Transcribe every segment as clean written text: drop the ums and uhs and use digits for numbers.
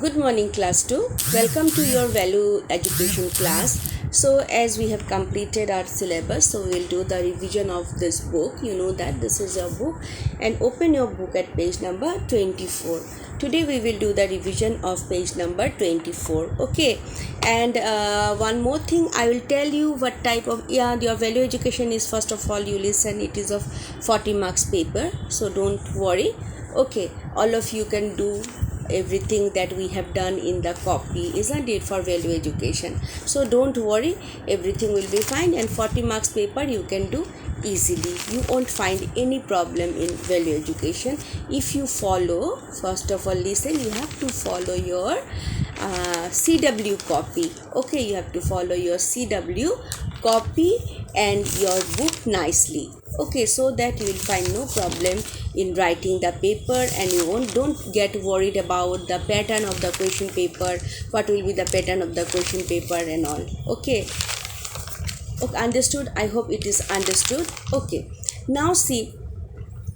Good morning, class 2. Welcome to your value education class. So, as we have completed our syllabus, so we'll do the revision of this book. You know that this is your book, and open your book at page number 24. Today, we will do the revision of page number 24. Okay, and one more thing, I will tell you what type of your value education is. First of all, you listen, it is of 40 marks paper, so don't worry. Okay, all of you can do everything that we have done in the copy, isn't it, for value education? So don't worry, everything will be fine, and 40 marks paper you can do easily. You won't find any problem in value education if you follow. First of all, listen, you have to follow your CW copy. Okay, you have to follow your CW copy and your book nicely. Okay, so that you will find no problem in writing the paper, and don't get worried about the pattern of the question paper, what will be the pattern of the question paper and all. Okay, understood? I hope it is understood. Okay, now see,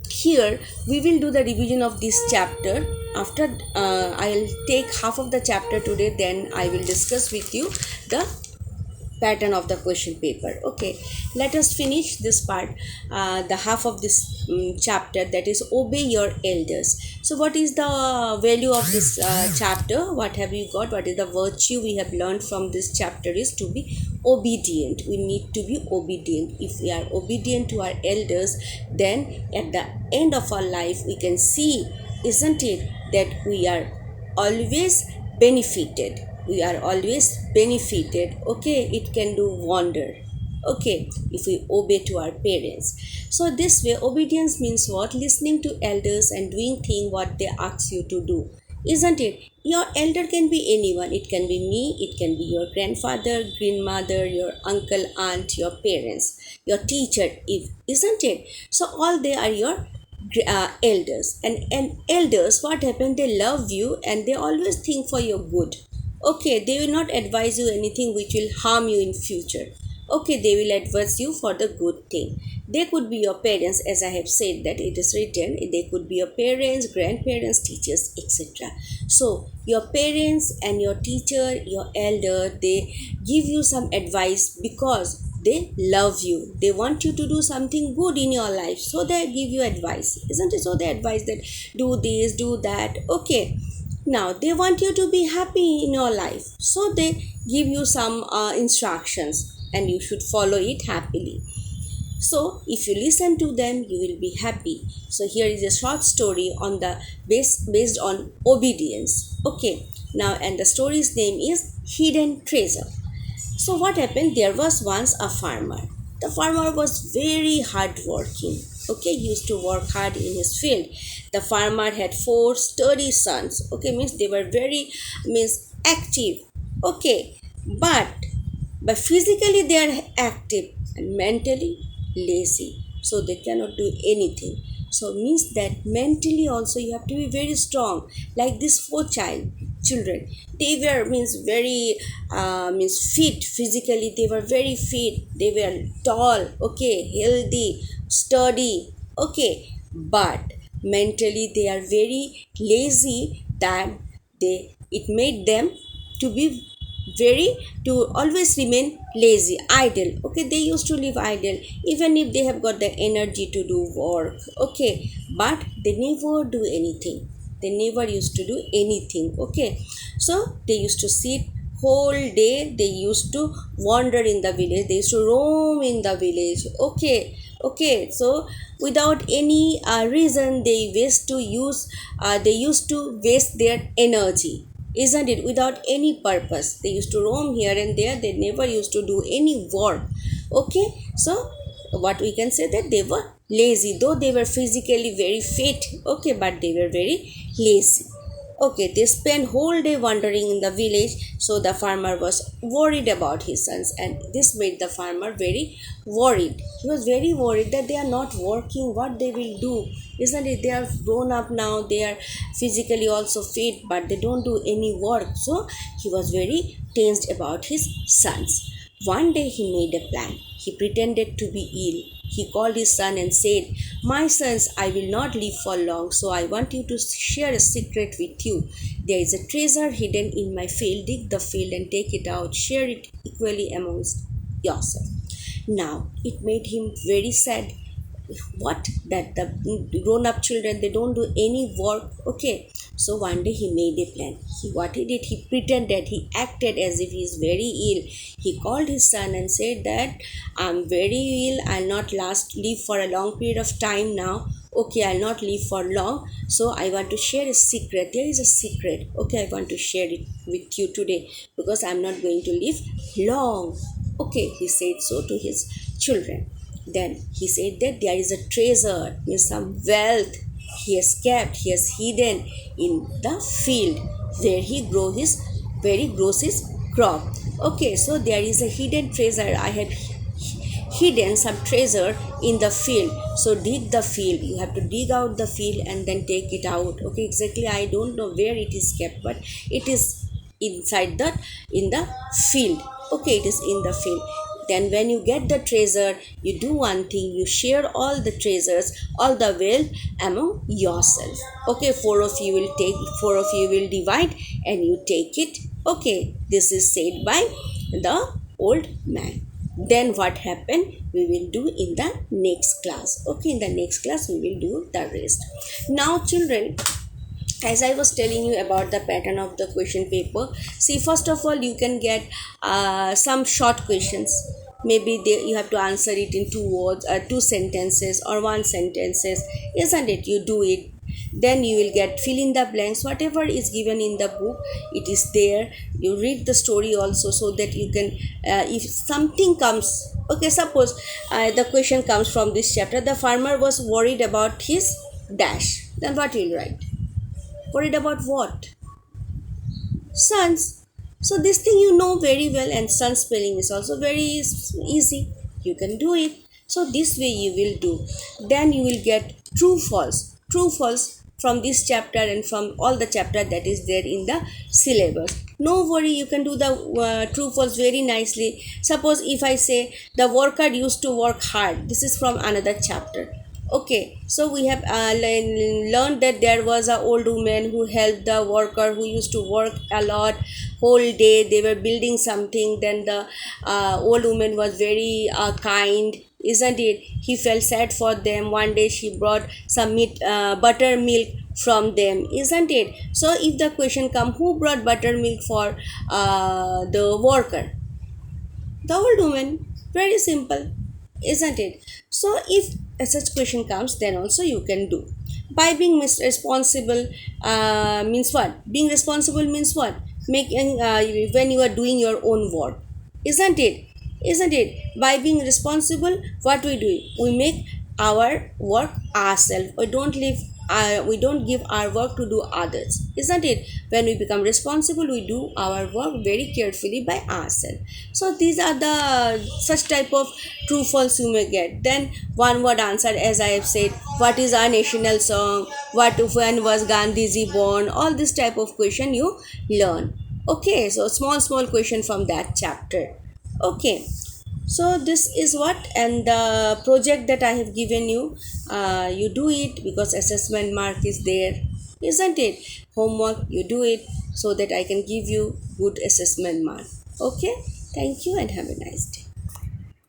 here we will do the revision of this chapter. After I'll take half of the chapter today, then I will discuss with you the pattern of the question paper. Okay, let us finish this part, the half of this chapter, that is obey your elders. So what is the value of this chapter? What have you got? What is the virtue we have learned from this chapter? Is to be obedient. We need to be obedient. If we are obedient to our elders, then at the end of our life we can see, isn't it, that we are always benefited. We are always benefited. Okay, it can do wonder. Okay, if we obey to our parents. So this way, obedience means what? Listening to elders and doing thing what they ask you to do, isn't it? Your elder can be anyone. It can be me, it can be your grandfather, grandmother, your uncle, aunt, your parents, your teacher, if isn't it? So all they are your elders. And elders, what happened, they love you and they always think for your good. Okay, they will not advise you anything which will harm you in future. Okay, they will advise you for the good thing. They could be your parents, as I have said that it is written. They could be your parents, grandparents, teachers, etc. So your parents and your teacher, your elder, they give you some advice because they love you. They want you to do something good in your life, so they give you advice, isn't it? So they advise that do this, do that. Okay, now they want you to be happy in your life, so they give you some instructions and you should follow it happily. So if you listen to them, you will be happy. So here is a short story on the based on obedience. Okay, now, and the story's name is Hidden Treasure. So what happened, there was once a farmer. The farmer was very hardworking. Okay, he used to work hard in his field. The farmer had four sturdy sons. Okay, means they were very active. Okay, but physically they are active and mentally lazy, so they cannot do anything. So means that mentally also you have to be very strong. Like these four children, they were very fit physically. They were very fit. They were tall. Okay, healthy, sturdy. Okay, but mentally they are very lazy. That they it made them to be very to always remain lazy, idle. Okay, they used to live idle even if they have got the energy to do work. Okay, but they never do anything. They never used to do anything. Okay, so they used to sit whole day. They used to wander in the village. They used to roam in the village. Okay, so without any reason, they used to waste their energy, isn't it? Without any purpose, they used to roam here and there. They never used to do any work. Okay, so what we can say, that they were lazy, though they were physically very fit. Okay, but they were very lazy. Okay, they spent whole day wandering in the village. So the farmer was worried about his sons, and this made the farmer very worried. He was very worried that they are not working, what they will do, isn't it? They are grown up now, they are physically also fit, but they don't do any work. So he was very tensed about his sons. One day he made a plan. He pretended to be ill. he called his son and said, "My sons, I will not live for long, so I want you to share a secret with you. There is a treasure hidden in my field. Dig the field and take it out. Share it equally amongst yourself." Now, it made him very sad. What? That the grown up children, they don't do any work? Okay. So one day he made a plan. What he did, he pretended, he acted as if he is very ill. He called his son and said that, "I'm very ill, I'll not live for a long period of time now. Okay, I'll not live for long, so I want to share a secret. There is a secret. Okay, I want to share it with you today because I'm not going to live long." Okay, he said so to his children. Then he said that there is a treasure, means some wealth he has hidden in the field where he grows his crop. Okay, so there is a hidden treasure. I have hidden some treasure in the field. So dig the field. You have to dig out the field and then take it out. Okay, exactly. I don't know where it is kept, but it is inside in the field. Okay, it is in the field. Then when you get the treasure, you do one thing, you share all the treasures, all the wealth among yourself. Okay, four of you will divide and you take it. Okay, this is said by the old man. Then what happened, we will do in the next class. Okay, in the next class we will do the rest. Now children, as I was telling you about the pattern of the question paper, see, first of all you can get some short questions. Maybe you have to answer it in 2 words, 2 sentences or 1 sentences, isn't it? You do it. Then you will get fill in the blanks. Whatever is given in the book, it is there. You read the story also, so that you can, if something comes, okay, suppose the question comes from this chapter, the farmer was worried about his dash, then what you will write? Worried about what? Sons. So this thing you know very well, and son spelling is also very easy. You can do it. So this way you will do. Then you will get true false. True false from this chapter and from all the chapter that is there in the syllabus. No worry, you can do the true false very nicely. Suppose if I say the worker used to work hard. This is from another chapter. Okay, so we have learned that there was an old woman who helped the worker who used to work a lot whole day. They were building something. Then the old woman was very kind, isn't it? He felt sad for them. One day she brought some buttermilk from them, isn't it? So if the question come, who brought buttermilk for the worker? The old woman. Very simple, isn't it? So if a such question comes, then also you can do. By being responsible means what? Being responsible means what? Making when you are doing your own work, isn't it? Isn't it? By being responsible, what we do? We make our work ourselves. We don't give our work to do others, isn't it? When we become responsible, we do our work very carefully by ourselves. So these are the such type of true false you may get. Then one word answer, as I have said, what is our national song, when was Gandhiji born, all this type of question you learn. Okay, so small question from that chapter. Okay, so this is what, and the project that I have given you, you do it because assessment mark is there, isn't it? Homework, you do it so that I can give you good assessment mark. Okay, thank you and have a nice day.